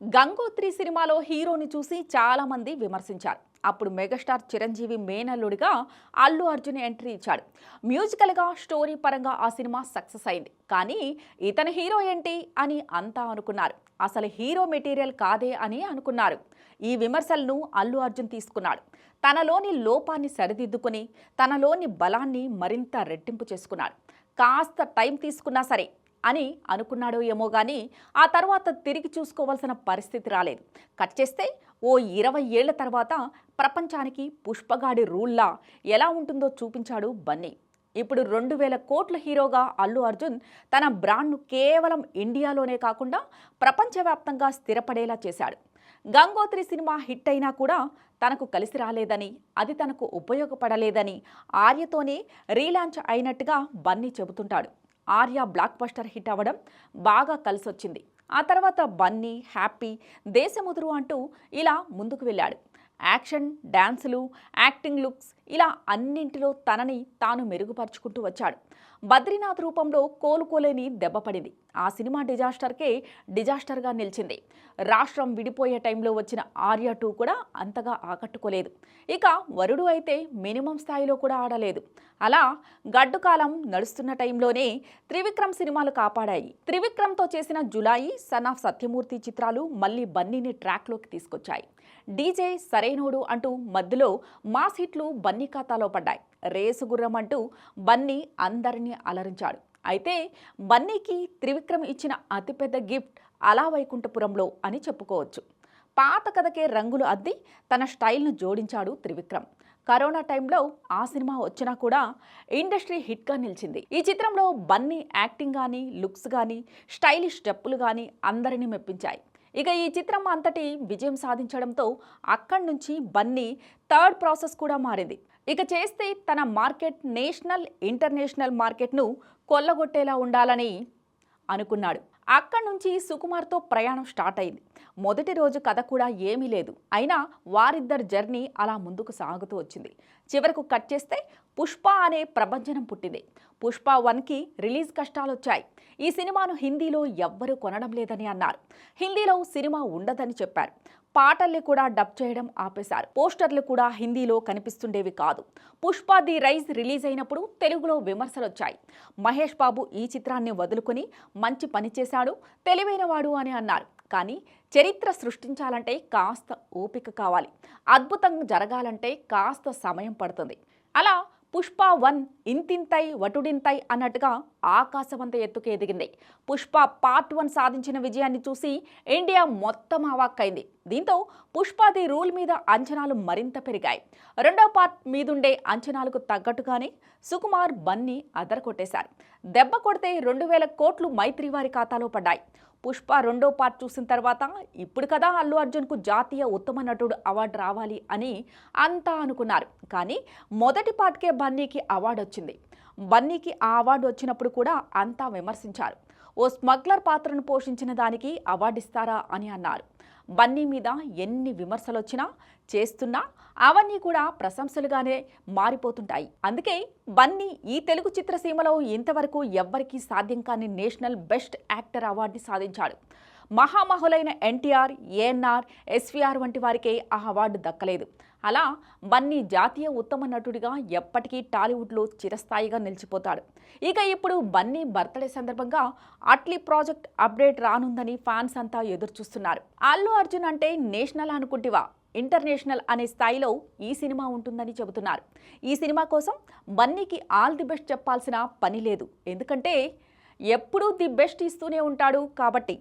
గంగోత్రి సినిమాలో హీరోని చూసి చాలా మంది విమర్శించారు. అప్పుడు మెగాస్టార్ చిరంజీవి మేనల్లుడిగా అల్లు అర్జున్ ఎంట్రీ ఇచ్చాడు. మ్యూజికల్గా స్టోరీ పరంగా ఆ సినిమా సక్సెస్ అయింది. కానీ ఇతని హీరో ఏంటి అని అంతా అనుకున్నారు. అసలు హీరో మెటీరియల్ కాదే అని అనుకున్నారు. ఈ విమర్శలను అల్లు అర్జున్ తీసుకున్నాడు. తనలోని లోపాన్ని సరిదిద్దుకుని తనలోని బలాన్ని మరింత రెట్టింపు చేసుకున్నాడు. కాస్త టైం తీసుకున్నా సరే అని అనుకున్నాడో ఏమో కానీ ఆ తర్వాత తిరిగి చూసుకోవాల్సిన పరిస్థితి రాలేదు. కట్ చేస్తే ఓ 20 ఏళ్ల తర్వాత ప్రపంచానికి పుష్పగాడి రూల్లా ఎలా ఉంటుందో చూపించాడు బన్నీ. ఇప్పుడు 2000 కోట్ల హీరోగా అల్లు అర్జున్ తన బ్రాండ్ను కేవలం ఇండియాలోనే కాకుండా ప్రపంచవ్యాప్తంగా స్థిరపడేలా చేశాడు. గంగోత్రి సినిమా హిట్ అయినా కూడా తనకు కలిసి రాలేదని, అది తనకు ఉపయోగపడలేదని ఆర్యతోనే రీలాంచ్ అయినట్టుగా బన్నీ చెబుతుంటాడు. ఆర్య బ్లాక్ బస్టర్ హిట్ అవ్వడం బాగా కలిసొచ్చింది. ఆ తర్వాత బన్నీ, హ్యాపీ, దేశముదురు అంటూ ఇలా ముందుకు వెళ్ళాడు. యాక్షన్, డ్యాన్సులు, యాక్టింగ్ లుక్స్ ఇలా అన్నింటిలో తనని తాను మెరుగుపరుచుకుంటూ వచ్చాడు. బద్రీనాథ్ రూపంలో కోలుకోలేని దెబ్బపడింది. ఆ సినిమా డిజాస్టర్గా నిలిచింది. రాష్ట్రం విడిపోయే టైంలో వచ్చిన ఆర్య 2 కూడా అంతగా ఆకట్టుకోలేదు. ఇక వరుడు అయితే మినిమం స్థాయిలో కూడా ఆడలేదు. అలా గడ్డు కాలం నడుస్తున్న టైంలోనే త్రివిక్రమ్ సినిమాలు కాపాడాయి. త్రివిక్రమ్తో చేసిన జులాయి, సన్ ఆఫ్ సత్యమూర్తి చిత్రాలు మళ్ళీ బన్నీని ట్రాక్లోకి తీసుకొచ్చాయి. డీజే, సరైనోడు అంటూ మధ్యలో మాస్ హిట్లు బన్నీ ఖాతాలో పడ్డాయి. రేసు గుర్రం అంటూ బన్నీ అందరినీ అలరించాడు. అయితే బన్నీకి త్రివిక్రమ్ ఇచ్చిన అతిపెద్ద గిఫ్ట్ అలా వైకుంఠపురంలో అని చెప్పుకోవచ్చు. పాత కథకే రంగులు అద్ది తన స్టైల్ను జోడించాడు త్రివిక్రమ్. కరోనా టైంలో ఆ సినిమా వచ్చినా కూడా ఇండస్ట్రీ హిట్గా నిలిచింది. ఈ చిత్రంలో బన్నీ యాక్టింగ్ కానీ, లుక్స్ కానీ, స్టైలిష్ స్టెప్పులు కానీ అందరినీ మెప్పించాయి. ఇక ఈ చిత్రం అంతటి విజయం సాధించడంతో అక్కడి నుంచి బన్నీ థర్డ్ ప్రాసెస్ కూడా మారింది. ఇక చేస్తే తన మార్కెట్ నేషనల్, ఇంటర్నేషనల్ మార్కెట్ను కొల్లగొట్టేలా ఉండాలని అనుకున్నాడు. అక్కడి నుంచి సుకుమార్తో ప్రయాణం స్టార్ట్ అయింది. మొదటి రోజు కథ కూడా ఏమీ లేదు. అయినా వారిద్దరి జర్నీ అలా ముందుకు సాగుతూ వచ్చింది. చివరకు కట్ చేస్తే పుష్ప అనే ప్రభంజనం పుట్టింది. పుష్ప 1కి రిలీజ్ కష్టాలు వచ్చాయి. ఈ సినిమాను హిందీలో ఎవ్వరూ కొనడం లేదని అన్నారు. హిందీలో సినిమా ఉండదని చెప్పారు. పాటల్ని కూడా డబ్ చేయడం ఆపేశారు. పోస్టర్లు కూడా హిందీలో కనిపిస్తుండేవి కాదు. పుష్ప ది రైజ్ రిలీజ్ అయినప్పుడు తెలుగులో విమర్శలు వచ్చాయి. మహేష్ బాబు ఈ చిత్రాన్ని వదులుకొని మంచి పని చేశాడు, తెలివైనవాడు అని అన్నారు. కానీ చరిత్ర సృష్టించాలంటే కాస్త ఓపిక కావాలి. అద్భుతం జరగాలంటే కాస్త సమయం పడుతుంది. అలా పుష్ప 1 ఇంతింతై వటుడింతై అన్నట్టుగా ఆకాశమంత ఎత్తుకు ఎదిగింది. పుష్ప పార్ట్ 1 సాధించిన విజయాన్ని చూసి ఇండియా మొత్తం అవాక్కైంది. దీంతో పుష్ప ది రూల్ మీద అంచనాలు మరింత పెరిగాయి. రెండో పార్ట్ మీదుండే అంచనాలకు తగ్గట్టుగానే సుకుమార్, బన్నీ అదరకొట్టేశారు. దెబ్బ కొడితే 2000 కోట్లు మైత్రి వారి ఖాతాలో పడ్డాయి. పుష్ప రెండో పార్ట్ చూసిన తర్వాత ఇప్పుడు కదా అల్లు అర్జున్కు జాతీయ ఉత్తమ నటుడు అవార్డు రావాలి అని అంతా అనుకున్నారు. కానీ మొదటి పార్ట్కే బన్నీకి అవార్డు వచ్చింది. బన్నీకి ఆ అవార్డు వచ్చినప్పుడు కూడా అంతా విమర్శించారు. ఓ స్మగ్లర్ పాత్రను పోషించిన దానికి అవార్డు ఇస్తారా అని అన్నారు. బన్నీ మీద ఎన్ని విమర్శలు వచ్చినా, చేస్తున్నా అవన్నీ కూడా ప్రశంసలుగానే మారిపోతుంటాయి. అందుకే బన్నీ ఈ తెలుగు చిత్రసీమలో ఇంతవరకు ఎవ్వరికీ సాధ్యం కాని నేషనల్ బెస్ట్ యాక్టర్ అవార్డుని సాధించాడు. మహామహులైన ఎన్టీఆర్, ఏఎన్ఆర్, ఎస్వీఆర్ వంటి వారికే ఆ అవార్డు దక్కలేదు. అలా బన్నీ జాతీయ ఉత్తమ నటుడిగా ఎప్పటికీ టాలీవుడ్లో చిరస్థాయిగా నిలిచిపోతాడు. ఇక ఇప్పుడు బన్నీ బర్త్డే సందర్భంగా అట్లీ ప్రాజెక్ట్ అప్డేట్ రానుందని ఫ్యాన్స్ అంతా ఎదురుచూస్తున్నారు. అల్లు అర్జున్ అంటే నేషనల్ అనుకుంటివా, ఇంటర్నేషనల్ అనే స్థాయిలో ఈ సినిమా ఉంటుందని చెబుతున్నారు. ఈ సినిమా కోసం బన్నీకి ఆల్ ది బెస్ట్ చెప్పాల్సిన పని లేదు. ఎందుకంటే ఎప్పుడూ ది బెస్ట్ ఇస్తూనే ఉంటాడు కాబట్టి.